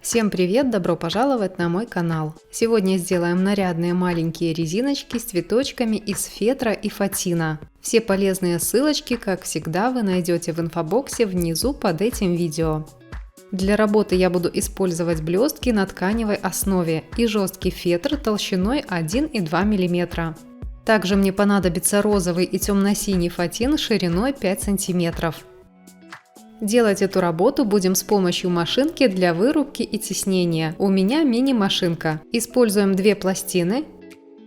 Всем привет! Добро пожаловать на мой канал! Сегодня сделаем нарядные маленькие резиночки с цветочками из фетра и фатина. Все полезные ссылочки, как всегда, вы найдете в инфобоксе внизу под этим видео. Для работы я буду использовать блестки на тканевой основе и жесткий фетр толщиной 1,2 мм. Также мне понадобится розовый и темно-синий фатин шириной 5 см. Делать эту работу будем с помощью машинки для вырубки и тиснения. У меня мини-машинка. Используем две пластины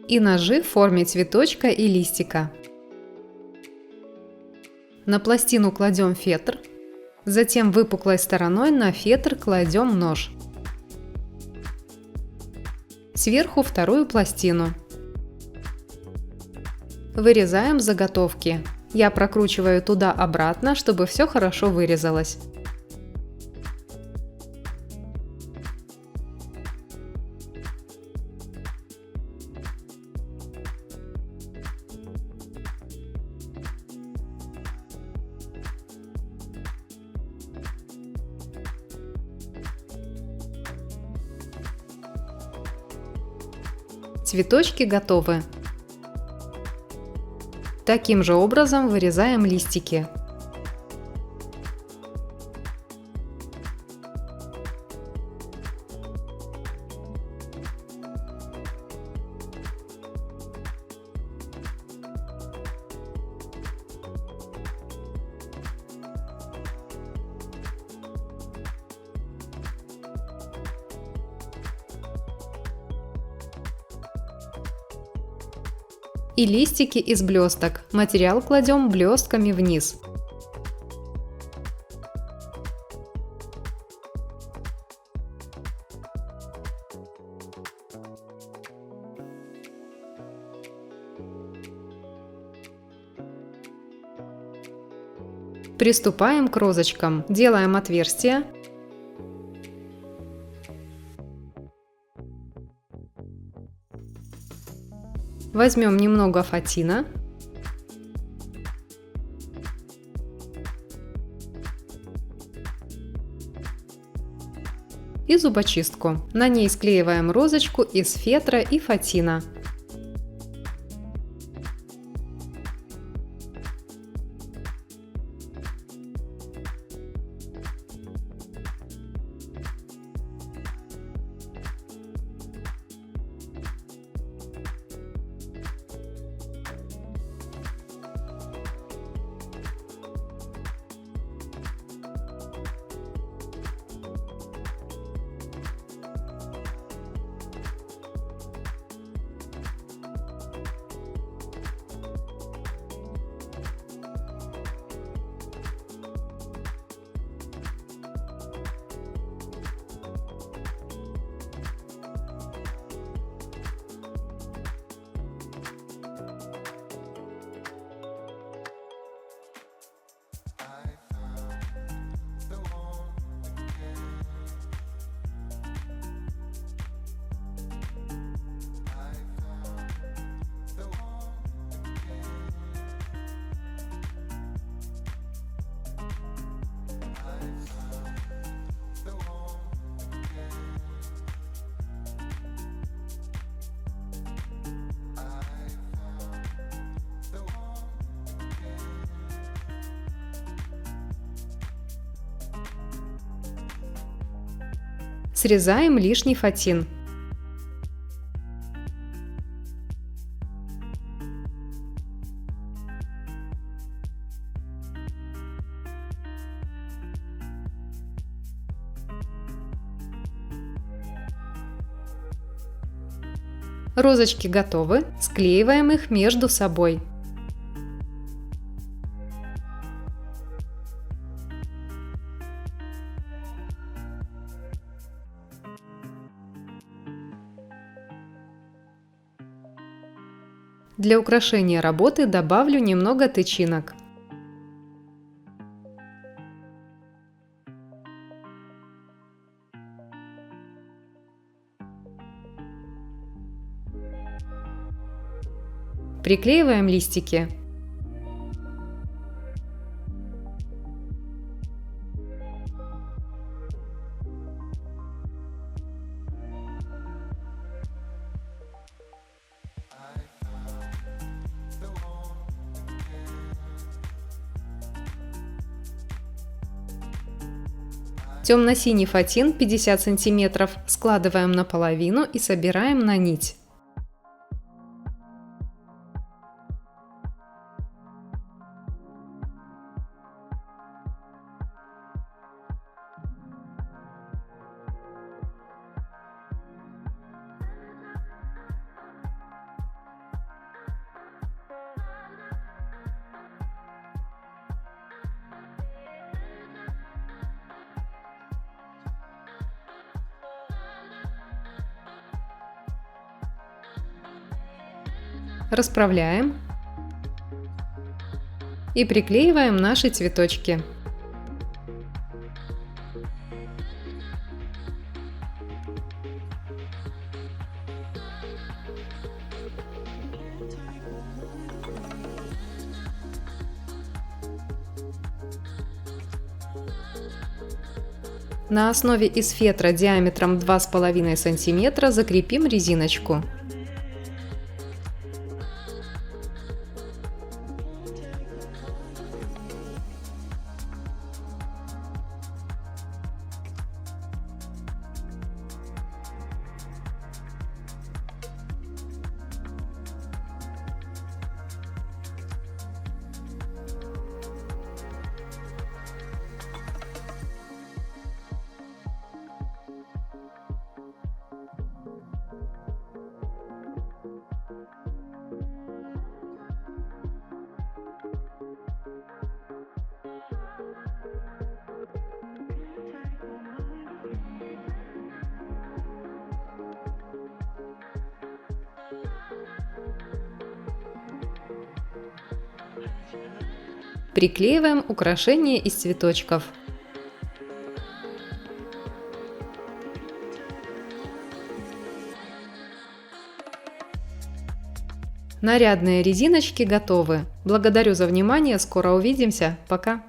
и ножи в форме цветочка и листика. На пластину кладем фетр, затем выпуклой стороной на фетр кладем нож. Сверху вторую пластину. Вырезаем заготовки. Я прокручиваю туда-обратно, чтобы все хорошо вырезалось. Цветочки готовы. Таким же образом вырезаем листики. И листики из блесток. Материал кладем блестками вниз. Приступаем к розочкам. Делаем отверстие. Возьмем немного фатина. И зубочистку. На ней склеиваем розочку из фетра и фатина. Срезаем лишний фатин. Розочки готовы. Склеиваем их между собой. Для украшения работы добавлю немного тычинок. Приклеиваем листики. Темно-синий фатин 50 см складываем наполовину и собираем на нить. Расправляем и приклеиваем наши цветочки. На основе из фетра диаметром 2,5 см закрепим резиночку. Приклеиваем украшение из цветочков. Нарядные резиночки готовы. Благодарю за внимание, скоро увидимся. Пока!